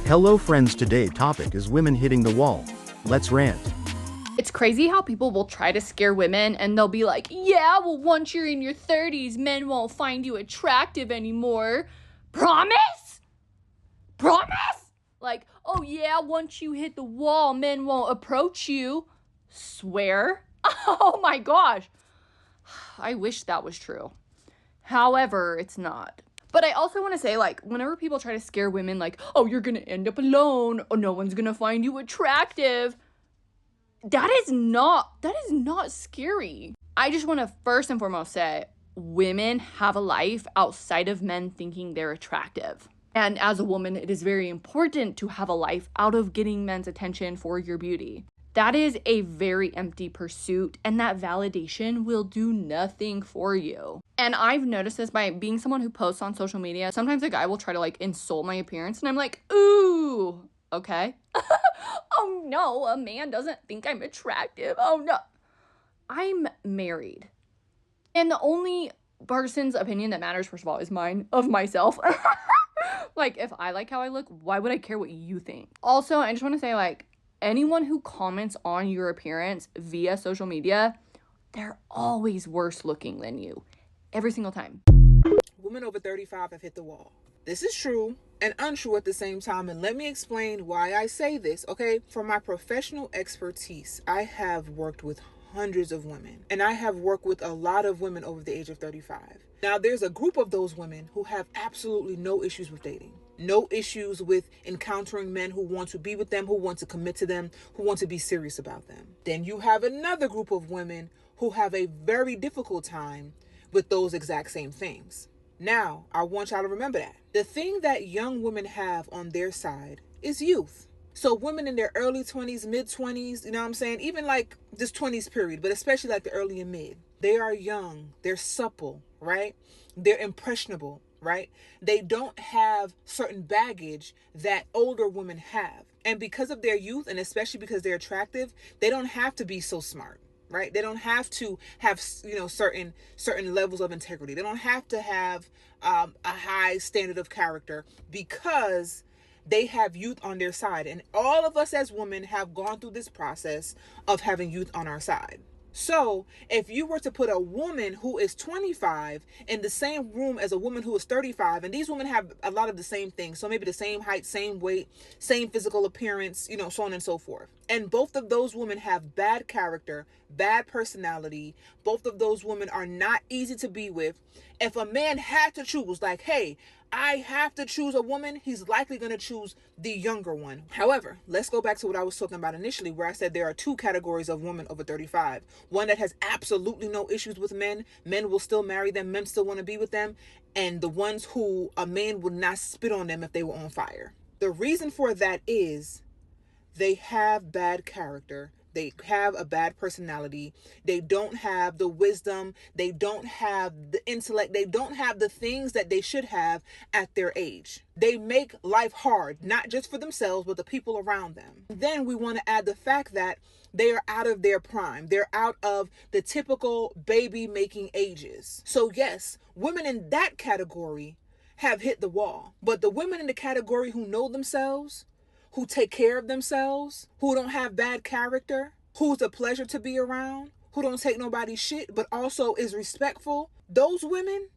Hello friends, today topic is women hitting the wall. Let's rant. It's crazy how people will try to scare women and they'll be like, yeah, well, once you're in your 30s, men won't find you attractive anymore. Promise? Promise? Like, oh yeah, once you hit the wall, men won't approach you. Swear? Oh my gosh. I wish that was true. However, it's not. But I also want to say, like, whenever people try to scare women, like, oh, you're going to end up alone, or no one's going to find you attractive, that is not scary. I just want to first and foremost say women have a life outside of men thinking they're attractive. And as a woman, it is very important to have a life out of getting men's attention for your beauty. That is a very empty pursuit, and that validation will do nothing for you. And I've noticed this by being someone who posts on social media. Sometimes a guy will try to like insult my appearance, and I'm like, ooh, okay. Oh no, a man doesn't think I'm attractive. Oh no. I'm married. And the only person's opinion that matters, first of all, is mine, of myself. Like, if I like how I look, why would I care what you think? Also, I just want to say, like, anyone who comments on your appearance via social media, they're always worse looking than you. Every single time. Women over 35 have hit the wall. This is true and untrue at the same time, and let me explain why I say this, okay? From my professional expertise, I have worked with hundreds of women, and I have worked with a lot of women over the age of 35. Now, there's a group of those women who have absolutely no issues with dating. No issues with encountering men who want to be with them, who want to commit to them, who want to be serious about them. Then you have another group of women who have a very difficult time with those exact same things. Now, I want y'all to remember that. The thing that young women have on their side is youth. So women in their early 20s, mid 20s, you know what I'm saying? Even like this 20s period, but especially like the early and mid. They are young, they're supple, right? They're impressionable, right? They don't have certain baggage that older women have. And because of their youth, and especially because they're attractive, they don't have to be so smart. Right? They don't have to have, certain levels of integrity. They don't have to have a high standard of character because they have youth on their side. And all of us as women have gone through this process of having youth on our side. So if you were to put a woman who is 25 in the same room as a woman who is 35, and these women have a lot of the same things, so maybe the same height, same weight, same physical appearance, so on and so forth. And both of those women have bad character, bad personality. Both of those women are not easy to be with. If a man had to choose, like, hey, I have to choose a woman, he's likely going to choose the younger one. However, let's go back to what I was talking about initially, where I said there are two categories of women over 35. One that has absolutely no issues with men. Men will still marry them. Men still want to be with them. And the ones who a man would not spit on them if they were on fire. The reason for that is they have bad character. They have a bad personality. They don't have the wisdom. They don't have the intellect. They don't have the things that they should have at their age. They make life hard, not just for themselves, but the people around them. Then we want to add the fact that they are out of their prime. They're out of the typical baby making ages. So yes, women in that category have hit the wall. But the women in the category who know themselves, who take care of themselves, who don't have bad character, who's a pleasure to be around, who don't take nobody's shit, but also is respectful, those women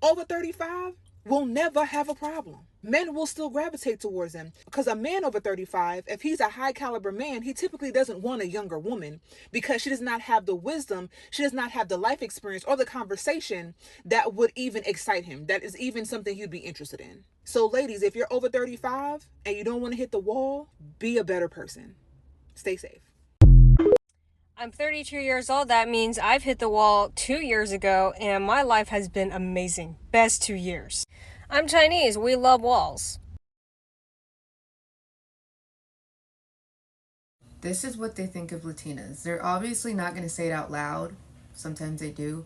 over 35 will never have a problem. Men will still gravitate towards them because a man over 35, if he's a high caliber man, he typically doesn't want a younger woman because she does not have the wisdom, she does not have the life experience or the conversation that would even excite him, that is even something he'd be interested in. So ladies, if you're over 35 and you don't want to hit the wall, be a better person. Stay safe. I'm 32 years old. That means I've hit the wall 2 years ago, and my life has been amazing. Best 2 years. I'm Chinese. We love walls. This is what they think of Latinas. They're obviously not going to say it out loud. Sometimes they do.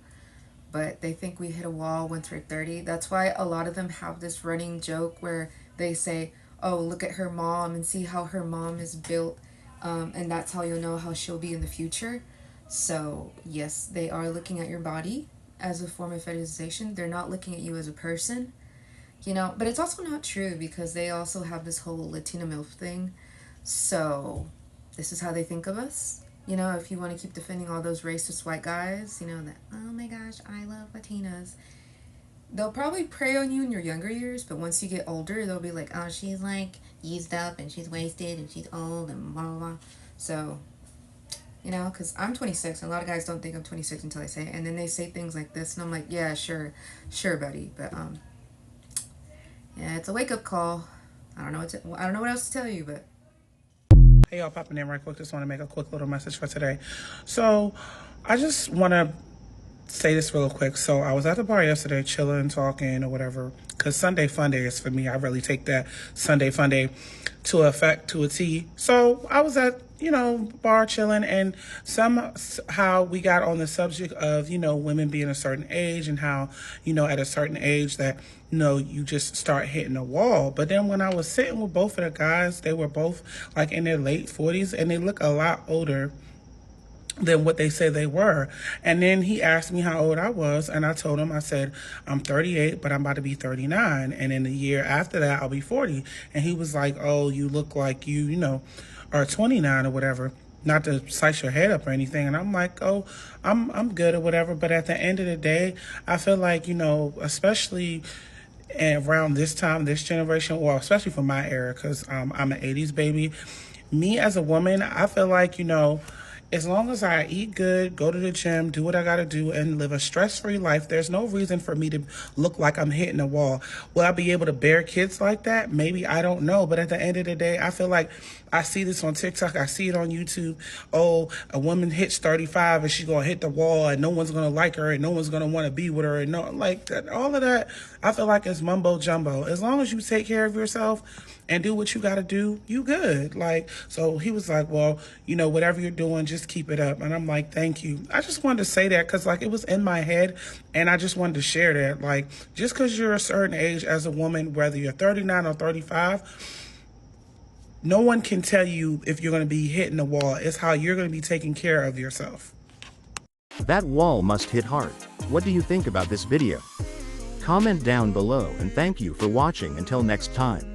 But they think we hit a wall once we're 30. That's why a lot of them have this running joke where they say, oh, look at her mom and see how her mom is built. And that's how you'll know how she'll be in the future. So, yes, they are looking at your body as a form of fetishization. They're not looking at you as a person. You know, but it's also not true because they also have this whole Latina MILF thing. So, this is how they think of us. You know, if you want to keep defending all those racist white guys, you know, that, oh my gosh, I love Latinas. They'll probably prey on you in your younger years, but once you get older, they'll be like, oh, she's like used up and she's wasted and she's old and blah, blah, blah. So, you know, because I'm 26, and a lot of guys don't think I'm 26 until I say it. And then they say things like this, and I'm like, yeah, sure, buddy. But, yeah, it's a wake-up call. I don't know what else to tell you, but Hey y'all, popping in right quick. Just want to make a quick little message for today. So I just want to say this real quick. So I was at the bar yesterday, chilling, talking, or whatever. Because Sunday Fun Day is for me. I really take that Sunday Fun Day to effect, to a T. So I was at, bar chilling, and somehow we got on the subject of, women being a certain age, and how, at a certain age that, you just start hitting a wall. But then when I was sitting with both of the guys, they were both like in their late 40s, and they look a lot older than what they say they were. And then he asked me how old I was, and I told him, I said, I'm 38, but I'm about to be 39. And in the year after that, I'll be 40. And he was like, oh, you look like you are 29 or whatever. Not to size your head up or anything. And I'm like, oh, I'm good or whatever. But at the end of the day, I feel like, especially around this time, this generation, or especially for my era, because I'm an 80s baby, me as a woman, I feel like, as long as I eat good, go to the gym, do what I gotta do, and live a stress-free life, there's no reason for me to look like I'm hitting a wall. Will I be able to bear kids like that? Maybe, I don't know. But at the end of the day, I feel like I see this on TikTok, I see it on YouTube. Oh, a woman hits 35 and she's gonna hit the wall, and no one's gonna like her, and no one's gonna wanna be with her, and no, like that, all of that, I feel like it's mumbo jumbo. As long as you take care of yourself and do what you gotta do, you good. Like, so he was like, well, whatever you're doing, just keep it up. And I'm like, thank you. I just wanted to say that because, like, it was in my head, and I just wanted to share that. Like, just because you're a certain age as a woman, whether you're 39 or 35, no one can tell you if you're going to be hitting the wall. It's how you're going to be taking care of yourself. That wall must hit hard. What do you think about this video? Comment down below, and thank you for watching. Until next time.